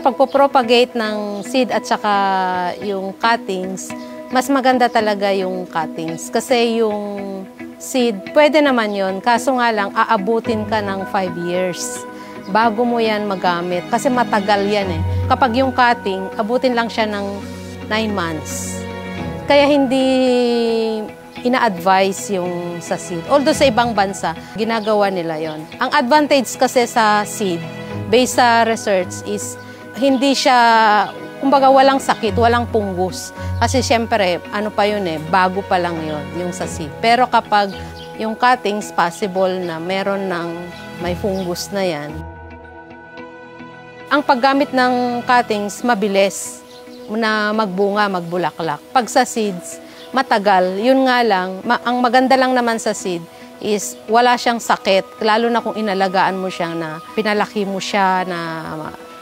pagpo-propagate ng seed at saka yung cuttings, mas maganda talaga yung cuttings. Kasi yung seed, pwede naman yon, kaso nga lang, aabutin ka ng 5 years bago mo yan magamit. Kasi matagal yan eh. Kapag yung cutting, abutin lang siya ng 9 months. Kaya hindi ina-advise yung sa seed. Although sa ibang bansa, ginagawa nila yon. Ang advantage kasi sa seed, based sa research, is hindi siya, kumbaga walang sakit, walang punggus. Kasi syempre, ano pa yun eh, bago pa lang yun, yung sa seed. Pero kapag yung cuttings, possible na meron ng may fungus na yan. Ang paggamit ng cuttings, mabilis na magbunga, magbulaklak. Pag sa seeds, matagal. Yun nga lang, ang maganda lang naman sa seed is wala siyang sakit. Lalo na kung inalagaan mo siya, na pinalaki mo siya, na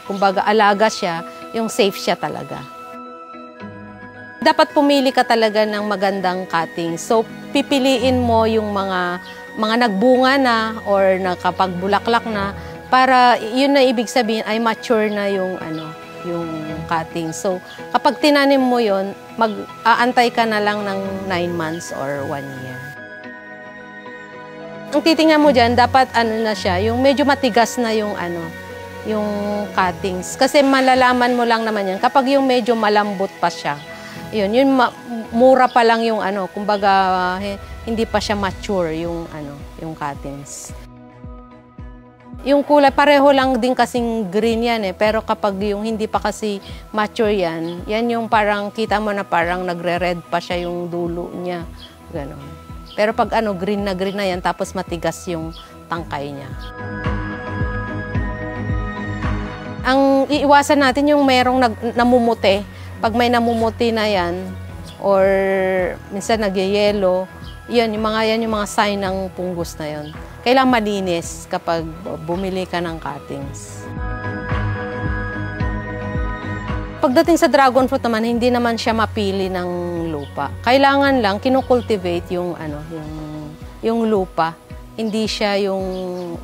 kumbaga alaga siya, yung safe siya talaga. Dapat pumili ka talaga ng magandang cutting. So, pipiliin mo yung mga nagbunga na or nakapagbulaklak na para yun na ibig sabihin ay mature na yung yung cutting. So, kapag tinanim mo yun, mag-aantay ka na lang ng 9 months or 1 year. Ang titingnan mo dyan, dapat na siya, yung medyo matigas na yung yung cuttings. Kasi malalaman mo lang naman yan kapag yung medyo malambot pa siya. Yun mura pa lang yung kumbaga hindi pa siya mature yung yung cuttings. Yung kulay, pareho lang din kasing green yan eh. Pero kapag yung hindi pa kasi mature yan, yan yung parang kita mo na parang nagre-red pa siya yung dulo niya. Ganon. Pero pag green na yan, tapos matigas yung tangkay niya. Ang iiwasan natin yung merong namumuti. Pag may namumuti na yan, or minsan nagyayelo, yan yung mga sign ng fungus na yon. Kailangan malinis kapag bumili ka ng cuttings. Pagdating sa dragon fruit naman, hindi naman siya mapili ng lupa. Kailangan lang kinukultivate yung yung lupa. Hindi siya yung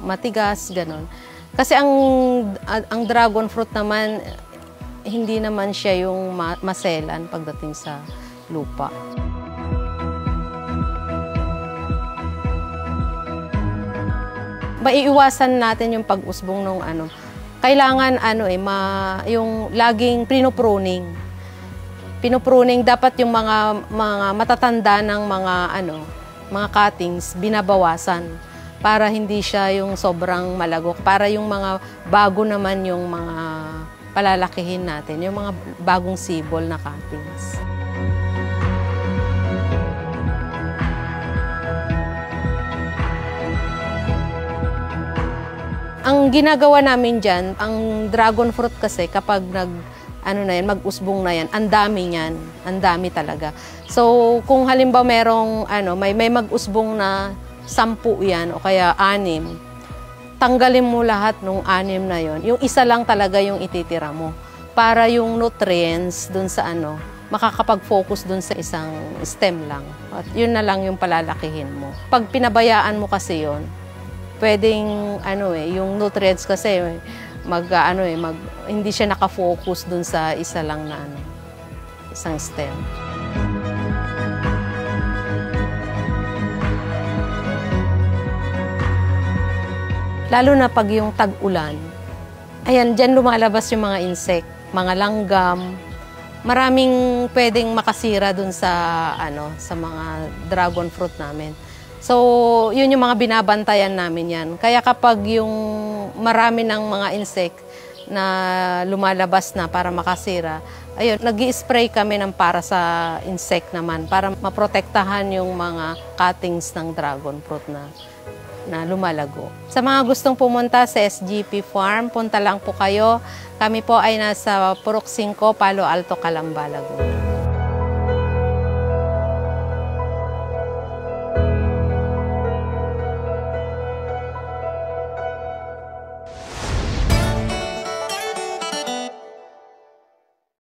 matigas, ganon. Kasi ang dragon fruit naman, hindi naman siya yung maselan pagdating sa lupa. Maiiwasan natin yung pag-usbong ng kailangan yung laging pinupruning. Pinupruning dapat yung mga matatanda ng mga cuttings binabawasan para hindi siya yung sobrang malagok, para yung mga bago naman yung mga palalakihin natin, yung mga bagong sibol na cuttings. Ang ginagawa namin dyan, ang dragon fruit kasi kapag mag-usbong na yan, ang dami niyan, ang dami talaga. So kung halimbawa merong may mag-usbong na 10 yan o kaya 6, tanggalin mo lahat ng 6 na yon. Yung isa lang talaga yung ititira mo para yung nutrients dun sa makakapag-focus dun sa isang stem lang. At yun na lang yung palalakihin mo. Pag pinabayaan mo kasi yon, pwedeng yung nutrients kasi hindi siya nakafocus dun sa isa lang na isang stem. Lalo na pag yung tag-ulan, ayan, dyan lumalabas yung mga insect, mga langgam. Maraming pwedeng makasira dun sa mga dragon fruit namin. So, yun yung mga binabantayan namin yan. Kaya kapag yung marami ng mga insect na lumalabas na para makasira, ayun, nag-i-spray kami ng para sa insect naman para maprotektahan yung mga cuttings ng dragon fruit na lumalago. Sa mga gustong pumunta sa SGP Farm, punta lang po kayo. Kami po ay nasa Purok 5, Palo Alto, Calamba, Laguna.